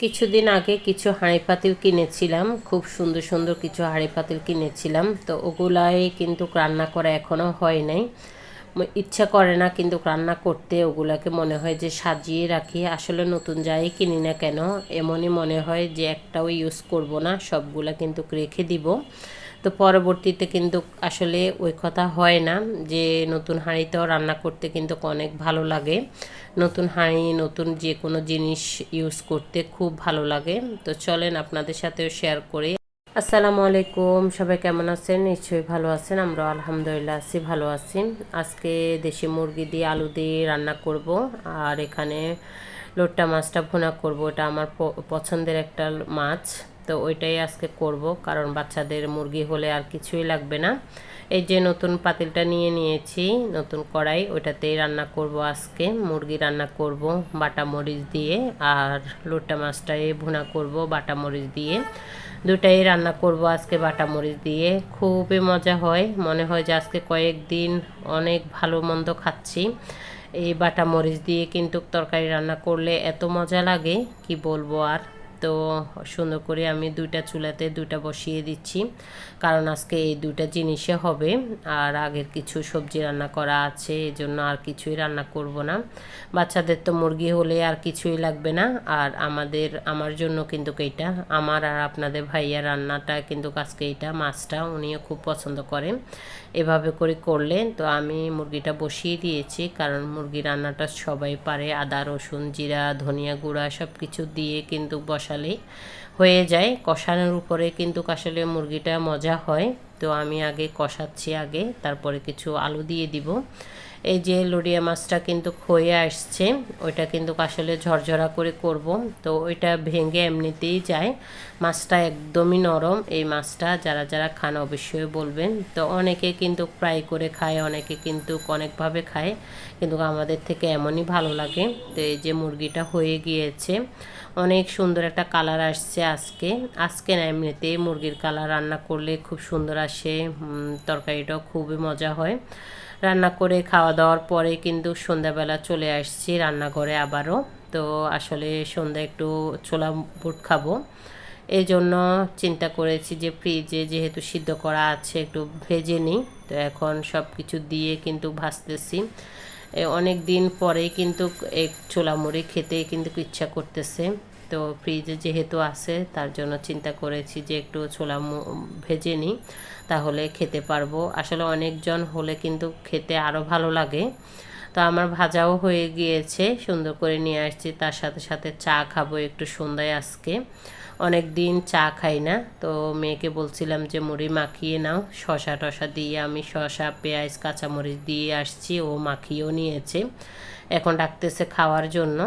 কিছুদিন আগে কিছু হাঁড়ি পাতিল কিনেছিলাম, খুব সুন্দর সুন্দর কিছু হাঁড়ি পাতিল কিনেছিলাম। তো ওগুলাই কিন্তু রান্না করা এখনও হয় নাই। ইচ্ছা করে না কিন্তু রান্না করতে, ওগুলাকে মনে হয় যে সাজিয়ে রাখি। আসলে নতুন যাই কিনি না কেন এমনই মনে হয় যে একটাও ইউজ করব না, সবগুলা কিন্তু রেখে দিব। তো পরবর্তীতে কিন্তু আসলে ওই কথা হয় না, যে নতুন হাঁড়িতেও রান্না করতে কিন্তু অনেক ভালো লাগে। নতুন হাঁড়ি নতুন যে কোনো জিনিস ইউজ করতে খুব ভালো লাগে। তো চলেন আপনাদের সাথেও শেয়ার করি। আসসালামু আলাইকুম, সবাই কেমন আছেন? নিশ্চয়ই ভালো আছেন। আমরা আলহামদুলিল্লাহ আছি, ভালো আছি। আজকে দেশি মুরগি দিয়ে আলু দিয়ে রান্না করব। আর এখানে লোট্টা মাছটা ভুনা করব। এটা আমার পছন্দের একটা মাছ, তো ওইটাই আজকে করব, কারণ বাচ্চাদের মুরগি হলে আর কিছুই লাগবে না। এই যে নতুন পাতিলটা নিয়ে নিয়েছি, নতুন কড়াই, ওইটাতেই রান্না করব আজকে। মুরগি রান্না করব বাটা মরিচ দিয়ে, আর লোট্টা মাছটাই ভুনা করব বাটা মরিচ দিয়ে। দুটাই রান্না করব আজকে বাটা মরিচ দিয়ে। খুবই মজা হয়, মনে হয় যে আজকে কয়েকদিন অনেক ভালো মন্দ খাচ্ছি। এই বাটা মরিচ দিয়ে কিন্তু তরকারি রান্না করলে এত মজা লাগে কি বলবো আর। তো সুন্দর করে আমি দুইটা চুলাতে দুইটা বসিয়ে দিচ্ছি, কারণ আজকে এই দুইটা জিনিসে হবে। আর আগের কিছু সবজি রান্না করা আছে, এই জন্য আর কিছুই রান্না করব না। বাচ্চাদের তো মুরগি হলে আর কিছুই লাগবে না। আর আমার জন্য কিন্তু এইটা, আমার আর আপনাদের ভাইয়া রান্নাটা কিন্তু আজকে এইটা মাছটা উনিও খুব পছন্দ করেন। এভাবে করে করলে তো আমি মুরগিটা বসিয়ে দিয়েছি, কারণ মুরগি রান্নাটা সবাই পারে। আদা রসুন জিরা ধনিয়া গুঁড়া সব কিছু দিয়ে কিন্তু বসালেই হয়ে যায়। কষানোর উপরে কিন্তু আসলে মুরগিটা মজা হয়। তো আমি আগে কষাচ্ছি, আগে তারপরে কিছু আলু দিয়ে দিব। এই যে লোডিয়া মাছটা কিন্তু হয়ে আসছে, ওইটা কিন্তু আসলে ঝরঝরা করে করব। তো ওইটা ভেঙে এমনিতেই যায়, মাছটা একদমই নরম। এই মাছটা যারা যারা খান অবশ্যই বলবেন। তো অনেকে কিন্তু ফ্রাই করে খায়, অনেকে কিন্তু অনেকভাবে খায়, কিন্তু আমাদের থেকে এমনই ভালো লাগে। তো এই যে মুরগিটা হয়ে গিয়েছে, অনেক সুন্দর একটা কালার আসছে আজকে। আজকে না, এমনিতেই মুরগির কালার রান্না করলে খুব সুন্দর আসে, তরকারিটাও খুবই মজা হয়। রান্না করে খাওয়া দাওয়ার পরে কিন্তু সন্ধ্যাবেলা চলে আসছি রান্নাঘরে আবারও। তো আসলে সন্ধ্যা একটু ছোলা বুট খাবো, এই জন্য চিন্তা করেছি যে ফ্রিজে যেহেতু সিদ্ধ করা আছে একটু ভেজে নিই। তো এখন সব কিছু দিয়ে কিন্তু ভাজতেছি। অনেক দিন পরেই কিন্তু এই ছোলা মুড়ি খেতে কিন্তু ইচ্ছা করতেছে। তো ফ্রিজে যেহেতু আছে তার জন্য চিন্তা করেছি যে একটু ছোলা ভেজে নিই, তাহলে খেতে পারবো। আসলে অনেকজন হলে কিন্তু খেতে আরও ভালো লাগে। তো আমার ভাজাও হয়ে গিয়েছে, সুন্দর করে নিয়ে আসছি। তার সাথে সাথে চা খাবো একটু সন্ধ্যায় আজকে। অনেক দিন চা খাই না, তো মেয়েকে বলছিলাম যে মুড়ি মাখিয়ে নাও, শসা টসা দিয়ে। আমি শসা পেঁয়াজ কাঁচামরিচ দিয়ে আসছি, ও মাখিয়েও নিয়েছে, এখন ডাকতেছে খাওয়ার জন্য।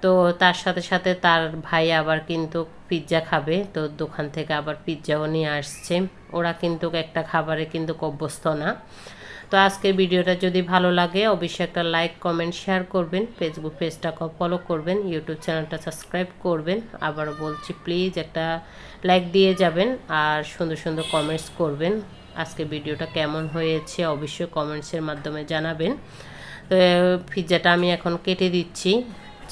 তো তার সাথে সাথে তার ভাই আবার কিন্তু পিৎজা খাবে, তো দোকান থেকে আবার পিৎজাও নিয়ে আসছে। ওরা কিন্তু একটা খাবারে কিন্তু অভ্যস্ত না। তো আজকের ভিডিওটা যদি ভালো লাগে অবশ্যই একটা লাইক কমেন্ট শেয়ার করবেন, ফেসবুক পেজটাকে ফলো করবেন, ইউটিউব চ্যানেলটা সাবস্ক্রাইব করবেন। আবার বলছি প্লিজ একটা লাইক দিয়ে যাবেন, আর সুন্দর সুন্দর কমেন্টস করবেন। আজকে ভিডিওটা কেমন হয়েছে অবশ্যই কমেন্টসের মাধ্যমে জানাবেন। তো পিৎজাটা আমি এখন কেটে দিচ্ছি,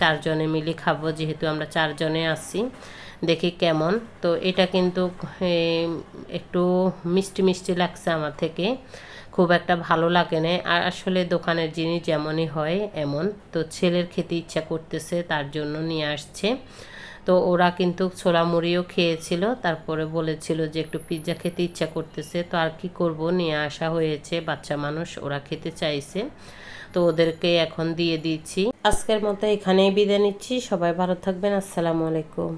চারজনে মিলে খাবো, যেহেতু আমরা চারজনে আছি। দেখি কেমন। তো এটা কিন্তু একটু মিষ্টি মিষ্টি লাগছে আমার থেকে, খুব একটা ভালো লাগে না। আর আসলে দোকানের জিনিস যেমনই হয় এমন। তো ছেলের খেতে ইচ্ছা করতেছে, তার জন্য নিয়ে আসছে। তো ওরা কিন্তু ছোলা মুড়িও খেয়েছিল, তারপরে বলেছিল যে একটু পিৎজা খেতে ইচ্ছা করতেছে। তো আর কি করব, নিয়ে আসা হয়েছে, বাচ্চা মানুষ, ওরা খেতে চাইছে, তো ওদেরকে এখন দিয়ে দিচ্ছি। আজকের মতো এখানেই বিদায় নিচ্ছি। সবাই ভালো থাকবেন। আসসালামু আলাইকুম।